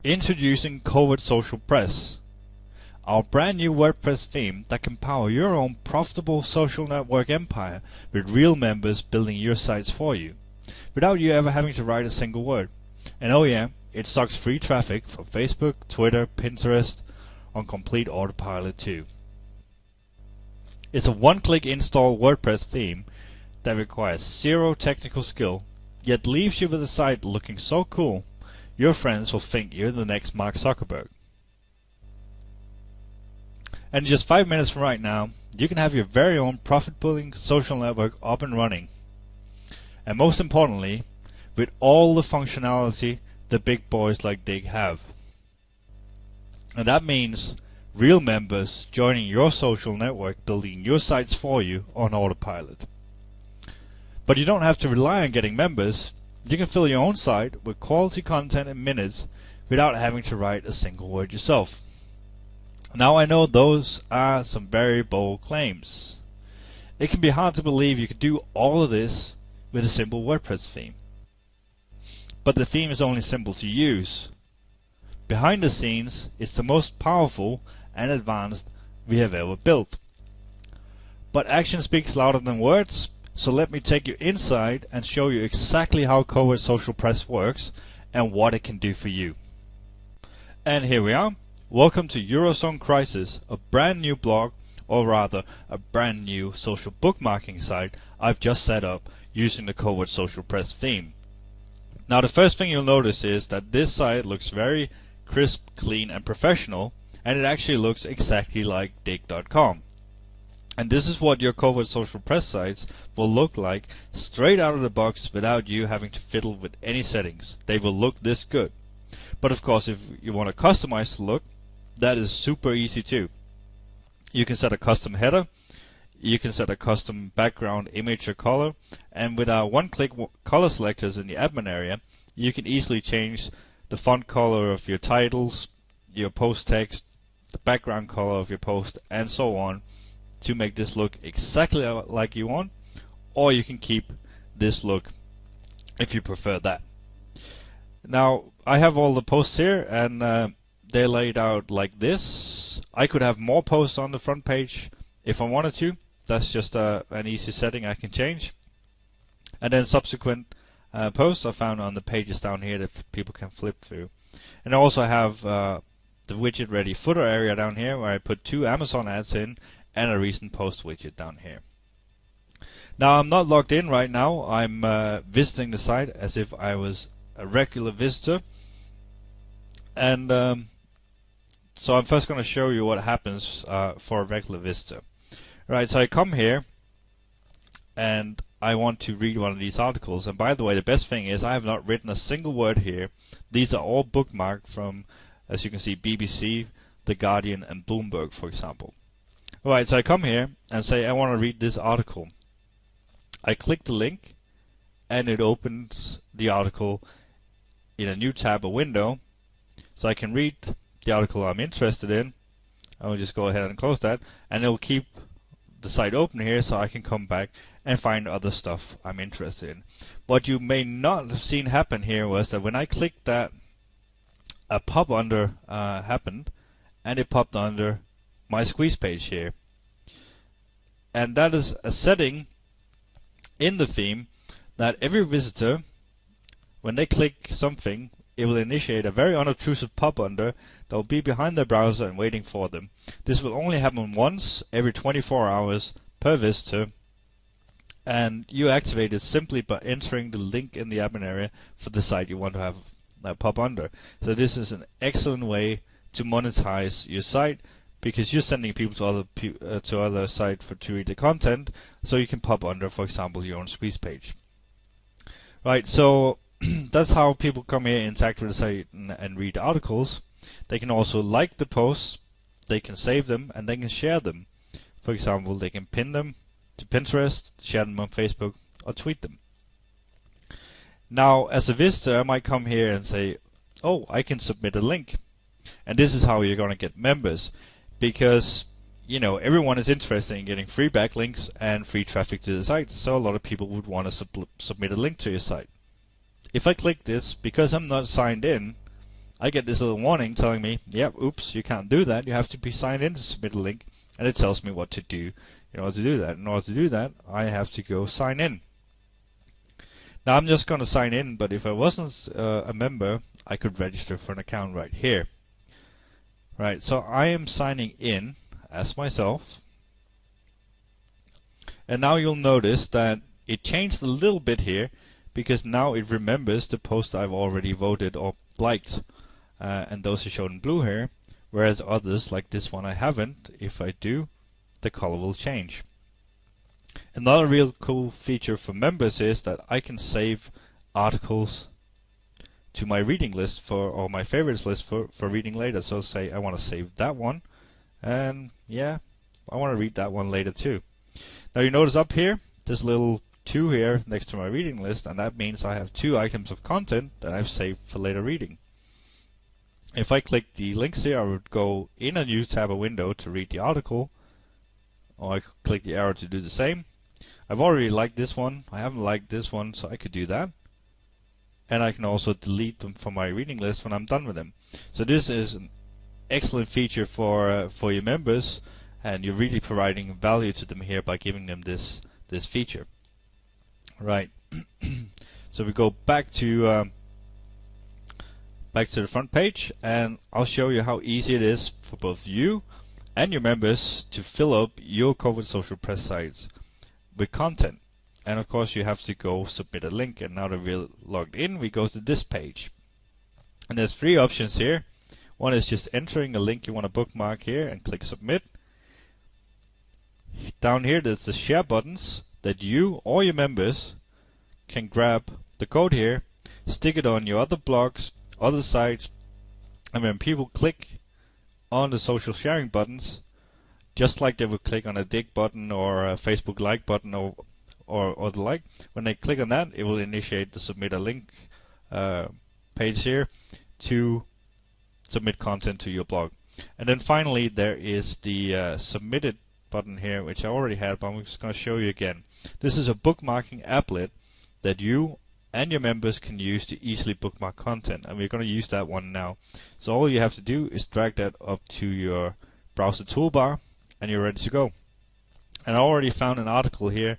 Introducing Covert Social Press, our brand new WordPress theme that can power your own profitable social network empire with real members building your sites for you, without you ever having to write a single word. And oh yeah, it sucks free traffic from Facebook, Twitter, Pinterest on complete autopilot too. It's a one-click install WordPress theme that requires zero technical skill, yet leaves you with a site looking so cool your friends will think you're the next Mark Zuckerberg. And in just 5 minutes from right now, you can have your very own profit-building social network up and running. And most importantly, with all the functionality the big boys like Dig have. And that means real members joining your social network, building your sites for you on autopilot. But you don't have to rely on getting members. You can fill your own site with quality content in minutes without having to write a single word yourself. Now I know those are some very bold claims. It can be hard to believe you could do all of this with a simple WordPress theme. But the theme is only simple to use. Behind the scenes, it's the most powerful and advanced we have ever built. But action speaks louder than words. So let me take you inside and show you exactly how Covert Social Press works and what it can do for you. And here we are. Welcome to Eurozone Crisis, a brand new blog, or rather a brand new social bookmarking site I've just set up using the Covert Social Press theme. Now the first thing you'll notice is that this site looks very crisp, clean and professional, and it actually looks exactly like dig.com. And this is what your Covert Social Press sites will look like straight out of the box without you having to fiddle with any settings. They will look this good. But of course, if you want to customize the look, that is super easy too. You can set a custom header, you can set a custom background image or color, and with our one-click color selectors in the admin area, you can easily change the font color of your titles, your post text, the background color of your post, and so on, to make this look exactly like you want, or you can keep this look if you prefer that. Now I have all the posts here and they're laid out like this. I could have more posts on the front page if I wanted to. That's just an easy setting I can change. And then subsequent posts are found on the pages down here that people can flip through. And I also have the widget ready footer area down here where I put 2 Amazon ads in and a recent post widget down here. Now I'm not logged in right now. I'm visiting the site as if I was a regular visitor, and so I'm first going to show you what happens for a regular visitor. Right, so I come here and I want to read one of these articles, and by the way, the best thing is I have not written a single word here. These are all bookmarked from, as you can see, BBC, The Guardian and Bloomberg, for example. Alright, so I come here and say I want to read this article. I click the link and it opens the article in a new tab or window, so I can read the article I'm interested in. I will just go ahead and close that, and it will keep the site open here so I can come back and find other stuff I'm interested in. What you may not have seen happen here was that when I clicked that, a pop under happened, and it popped under my squeeze page here. And that is a setting in the theme that every visitor, when they click something, it will initiate a very unobtrusive pop under that will be behind their browser and waiting for them. This will only happen once every 24 hours per visitor, and you activate it simply by entering the link in the admin area for the site you want to have pop under. So this is an excellent way to monetize your site, because you're sending people to other sites to read the content, so you can pop under, for example, your own squeeze page. Right, so that's how people come here, interact with the site, and read articles. They can also like the posts, they can save them, and they can share them. For example, they can pin them to Pinterest, share them on Facebook, or tweet them. Now, as a visitor, I might come here and say, oh, I can submit a link. And this is how you're going to get members, because everyone is interested in getting free backlinks and free traffic to the site, so a lot of people would want to submit a link to your site. If I click this, because I'm not signed in, I get this little warning telling me, yep, oops, you can't do that. You have to be signed in to submit a link. And it tells me what to do in order to do that. In order to do that, I have to go sign in. Now I'm just going to sign in, but if I wasn't a member, I could register for an account right here. Right, so I am signing in as myself. And now you'll notice that it changed a little bit here, because now it remembers the post I've already voted or liked. And those are shown in blue here, whereas others, like this one, I haven't. If I do, the color will change. Another real cool feature for members is that I can save articles to my reading list or my favorites list for reading later. So say I want to save that one, and yeah, I want to read that one later too. Now you notice up here, this little 2 here next to my reading list, and that means I have 2 items of content that I've saved for later reading. If I click the links here, I would go in a new tab or window to read the article, or I could click the arrow to do the same. I've already liked this one, I haven't liked this one, so I could do that. And I can also delete them from my reading list when I'm done with them. So this is an excellent feature for your members, and you're really providing value to them here by giving them this feature. Right. So we go back to the front page, and I'll show you how easy it is for both you and your members to fill up your Covert Social Press sites with content. And of course you have to go submit a link, and now that we're logged in, we go to this page. And there's 3 options here. One is just entering a link you want to bookmark here and click submit. Down here there's the share buttons that you or your members can grab the code here, stick it on your other blogs, other sites, and when people click on the social sharing buttons, just like they would click on a dig button or a Facebook like button or the like, when they click on that, it will initiate the submit a link page here to submit content to your blog. And then finally there is the submitted button here, which I already had, but I'm just going to show you again. This is a bookmarking applet that you and your members can use to easily bookmark content, and we're going to use that one now. So all you have to do is drag that up to your browser toolbar, and you're ready to go. And I already found an article here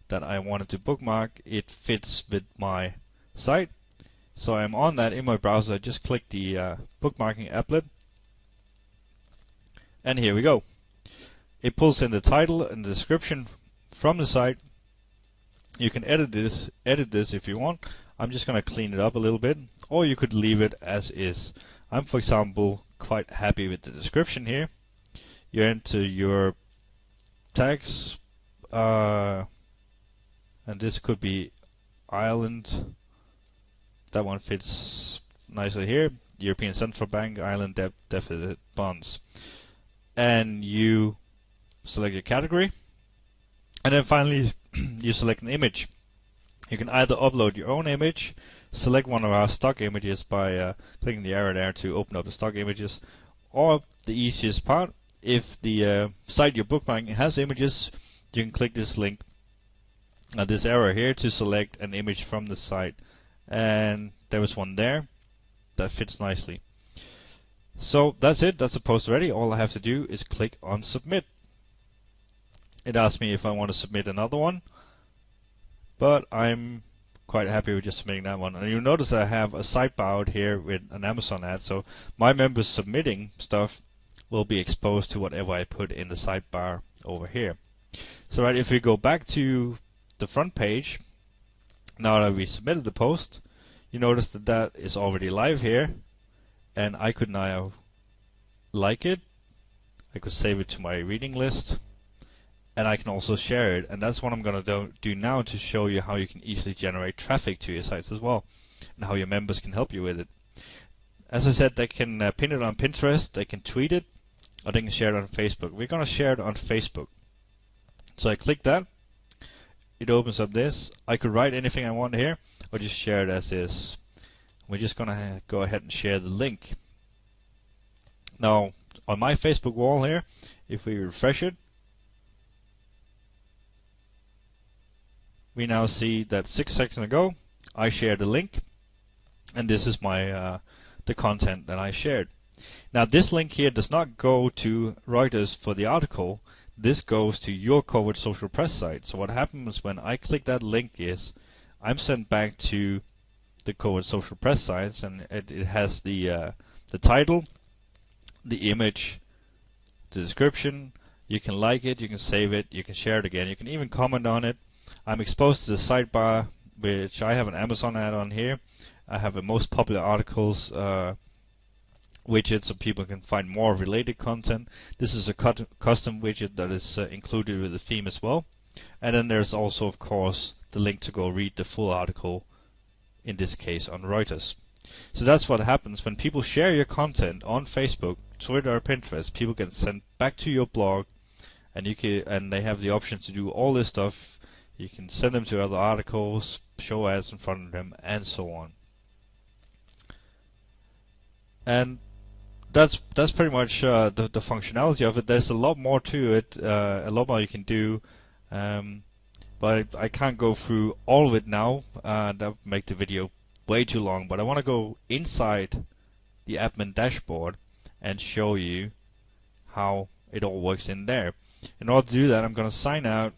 that I wanted to bookmark. It fits with my site, so I'm on that in my browser. I just click the bookmarking applet, and here we go. It pulls in the title and the description from the site. You can edit this if you want. I'm just going to clean it up a little bit, or you could leave it as is. I'm, for example, quite happy with the description here. You enter your tags, and this could be Ireland. That one fits nicely here. European Central Bank, Ireland deficit bonds. And you select your category, and then finally you select an image. You can either upload your own image, select one of our stock images by clicking the arrow there to open up the stock images, or the easiest part, if the site you're bookmarking has images, you can click this link, this arrow here, to select an image from the site. And there was one there that fits nicely. So that's it, that's the post ready. All I have to do is click on submit. It asks me if I want to submit another one, but I'm quite happy with just submitting that one. And you'll notice that I have a sidebar out here with an Amazon ad, so my members submitting stuff will be exposed to whatever I put in the sidebar over here. So right, if we go back to the front page, now that we submitted the post, you notice that that is already live here, and I could now like it, I could save it to my reading list, and I can also share it. And that's what I'm going to do now, to show you how you can easily generate traffic to your sites as well, and how your members can help you with it. As I said, they can pin it on Pinterest, they can tweet it, or they can share it on Facebook. We're going to share it on Facebook. So I click that, it opens up this. I could write anything I want here, or just share it as is. We're just going to go ahead and share the link. Now, on my Facebook wall here, if we refresh it, we now see that 6 seconds ago I shared a link, and this is my the content that I shared. Now this link here does not go to Reuters for the article. This goes to your Covert Social Press site. So what happens when I click that link is I'm sent back to the Covert Social Press sites, and it has the title, the image, the description. You can like it, you can save it, you can share it again, you can even comment on it. I'm exposed to the sidebar, which I have an Amazon ad on here. I have the most popular articles widget so people can find more related content. This is a custom widget that is included with the theme as well. And then there's also, of course, the link to go read the full article, in this case on Reuters. So that's what happens when people share your content on Facebook, Twitter, or Pinterest. People can send back to your blog, and they have the option to do all this stuff. You can send them to other articles, show ads in front of them, and so on. And that's pretty much the functionality of it. There's a lot more to it, a lot more you can do, but I can't go through all of it now. That would make the video way too long. But I want to go inside the admin dashboard and show you how it all works in there. In order to do that, I'm going to sign out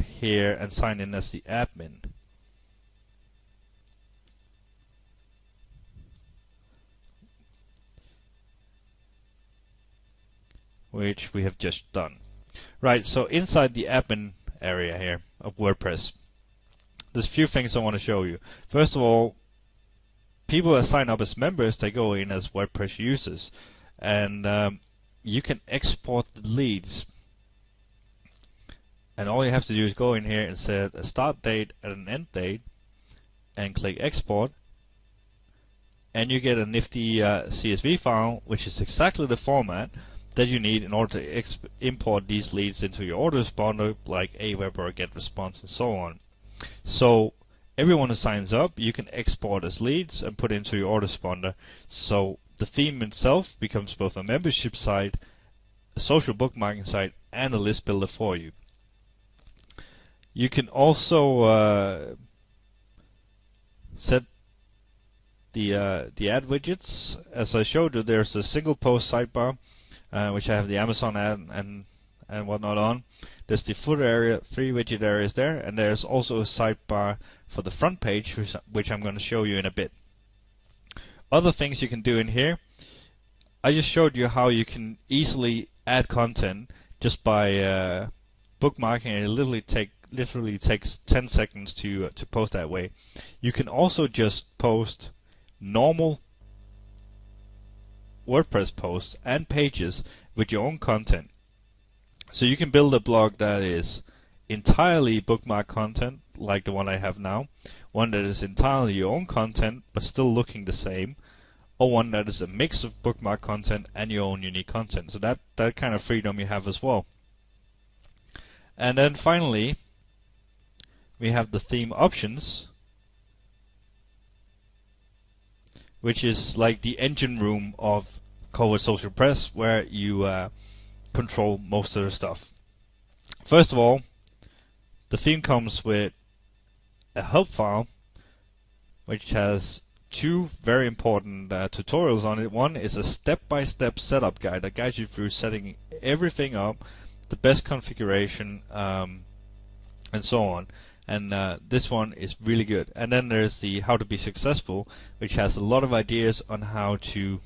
here and sign in as the admin. Which we have just done. Right, so inside the admin area here of WordPress, there's a few things I want to show you. First of all, people that sign up as members, they go in as WordPress users, and you can export the leads. And all you have to do is go in here and set a start date and an end date, and click export, and you get a nifty CSV file, which is exactly the format that you need in order to import these leads into your autoresponder, like Aweber or GetResponse and so on. So everyone who signs up, you can export as leads and put into your autoresponder. So the theme itself becomes both a membership site, a social bookmarking site, and a list builder for you. You can also set the ad widgets. As I showed you, there's a single post sidebar, which I have the Amazon ad and whatnot on. There's the footer area, 3 widget areas there, and there's also a sidebar for the front page, which I'm going to show you in a bit. Other things you can do in here, I just showed you how you can easily add content just by bookmarking, and it literally takes 10 seconds to post that way. You can also just post normal WordPress posts and pages with your own content. So you can build a blog that is entirely bookmark content, like the one I have now, one that is entirely your own content but still looking the same, or one that is a mix of bookmark content and your own unique content. So that kind of freedom you have as well. And then finally, we have the theme options, which is like the engine room of Covert Social Press, where you control most of the stuff. First of all, the theme comes with a help file, which has 2 very important tutorials on it. One is a step-by-step setup guide that guides you through setting everything up, the best configuration, and so on. And this one is really good. And then there's the How to Be Successful, which has a lot of ideas on how to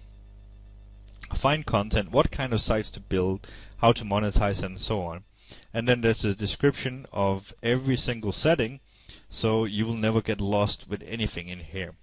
find content, what kind of sites to build, how to monetize, and so on. And then there's a description of every single setting, so you will never get lost with anything in here.